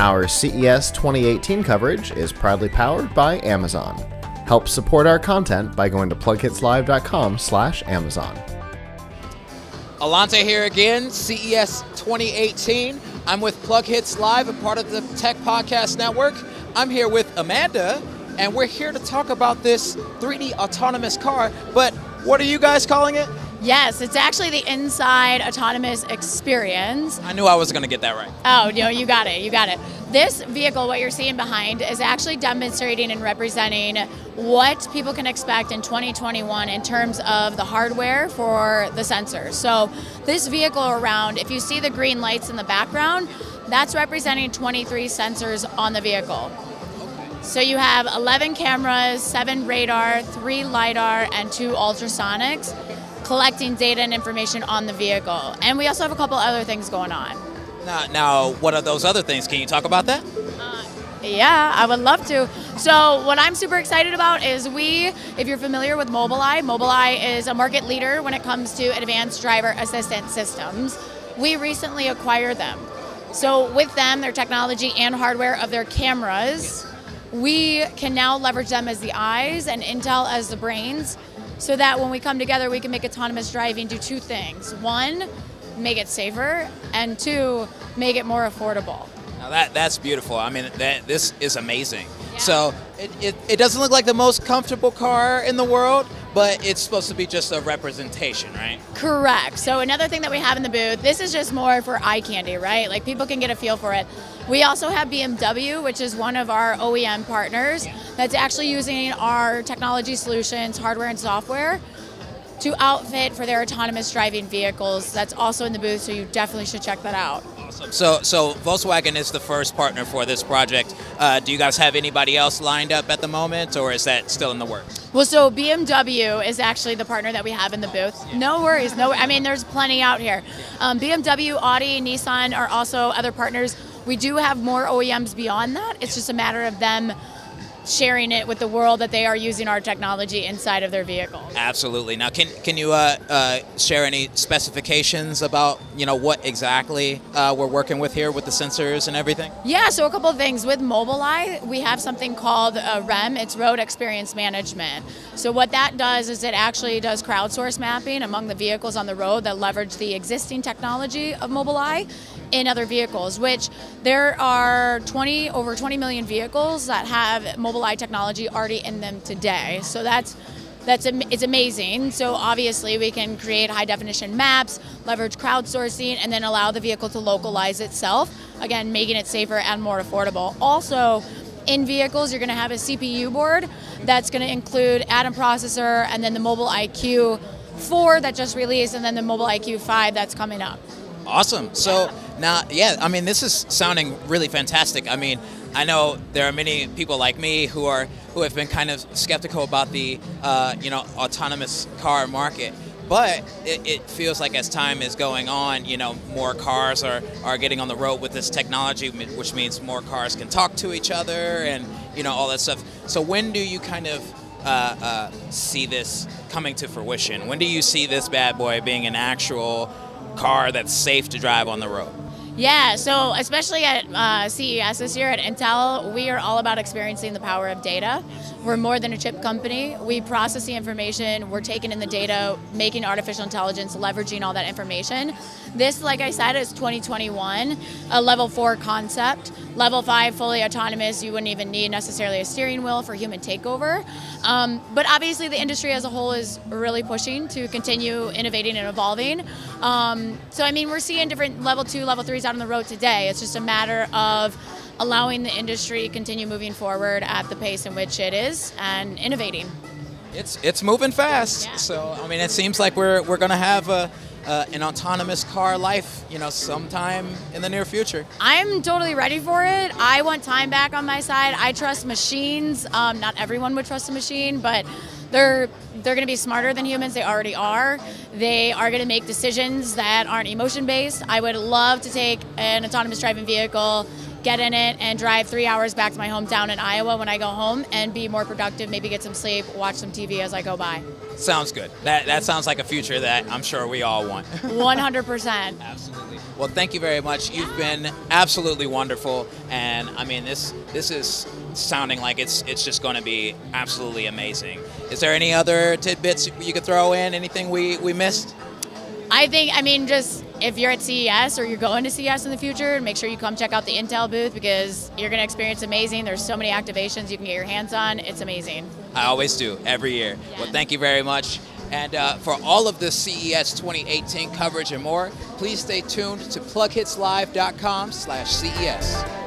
Our CES 2018 coverage is proudly powered by Amazon. Help support our content by going to PLUGHITZLive.com/Amazon. Alante here again, CES 2018. I'm with PLUGHITZ Live, a part of the Tech Podcast Network. I'm here with Amanda, and we're here to talk about this 3D autonomous car, but what are you guys calling it? Yes, it's actually the Inside Autonomous Experience. I knew I was going to get that right. Oh, you got it. This vehicle, what you're seeing behind, is actually demonstrating and representing what people can expect in 2021 in terms of the hardware for the sensors. So this vehicle around, if you see the green lights in the background, that's representing 23 sensors on the vehicle. So you have 11 cameras, 7 radar, 3 LiDAR, and 2 ultrasonics, collecting data and information on the vehicle. And we also have a couple other things going on. Now, what are those other things? Can you talk about that? Yeah, I would love to. So what I'm super excited about is if you're familiar with Mobileye is a market leader when it comes to advanced driver assistance systems. We recently acquired them. So with them, their technology and hardware of their cameras, we can now leverage them as the eyes and Intel as the brains, so that when we come together, we can make autonomous driving do 2 things. 1, make it safer, and 2, make it more affordable. Now that's beautiful. I mean, this is amazing. Yeah. So it doesn't look like the most comfortable car in the world, but it's supposed to be just a representation, right? Correct. So another thing that we have in the booth, this is just more for eye candy, right? Like people can get a feel for it. We also have BMW, which is one of our OEM partners, that's actually using our technology solutions, hardware and software, to outfit for their autonomous driving vehicles. That's also in the booth, so you definitely should check that out. Awesome. So Volkswagen is the first partner for this project. Do you guys have anybody else lined up at the moment, or is that still in the works? Well, so BMW is actually the partner that we have in the booth. No worries. I mean, there's plenty out here. BMW, Audi, Nissan are also other partners. We do have more OEMs beyond that. It's just a matter of them sharing it with the world that they are using our technology inside of their vehicles. Absolutely. Now, can you share any specifications about what exactly we're working with here with the sensors and everything? Yeah, so a couple of things. With Mobileye, we have something called REM. It's Road Experience Management. So what that does is it actually does crowdsource mapping among the vehicles on the road that leverage the existing technology of Mobileye in other vehicles, which there are over 20 million vehicles that have Mobileye technology already in them today. So it's amazing. So obviously we can create high definition maps, leverage crowdsourcing, and then allow the vehicle to localize itself, again, making it safer and more affordable. Also, in vehicles, you're going to have a CPU board that's going to include Atom processor, and then the Mobileye Q4 that just released, and then the Mobileye Q5 that's coming up. Awesome. So now, I mean, this is sounding really fantastic. I mean, I know there are many people like me who have been kind of skeptical about the autonomous car market, but it feels like as time is going on, more cars are getting on the road with this technology, which means more cars can talk to each other and all that stuff. So when do you kind of see this coming to fruition? When do you see this bad boy being an actual car that's safe to drive on the road? Yeah, so especially at CES this year at Intel, we are all about experiencing the power of data. We're more than a chip company. We process the information, we're taking in the data, making artificial intelligence, leveraging all that information. This, like I said, is 2021, a level 4 concept. Level 5, fully autonomous, you wouldn't even need necessarily a steering wheel for human takeover. But obviously the industry as a whole is really pushing to continue innovating and evolving. So I mean, we're seeing different level 2, level 3s out on the road today. It's just a matter of allowing the industry continue moving forward at the pace in which it is and innovating. It's moving fast. Yeah. So I mean, it seems like we're going to have an autonomous car life, sometime in the near future. I'm totally ready for it. I want time back on my side. I trust machines. Not everyone would trust a machine, but they're going to be smarter than humans. They already are. They are going to make decisions that aren't emotion-based. I would love to take an autonomous driving vehicle, get in it, and drive 3 hours back to my hometown in Iowa when I go home and be more productive, maybe get some sleep, watch some TV as I go by. Sounds good. That sounds like a future that I'm sure we all want. 100%. Absolutely. Well, thank you very much. You've been absolutely wonderful, and I mean this is sounding like it's just going to be absolutely amazing. Is there any other tidbits you could throw in? Anything we missed? Just if you're at CES or you're going to CES in the future, make sure you come check out the Intel booth because you're going to experience amazing. There's so many activations you can get your hands on. It's amazing. I always do, every year. Yeah. Well, thank you very much. And for all of the CES 2018 coverage and more, please stay tuned to PLUGHITZLive.com/CES.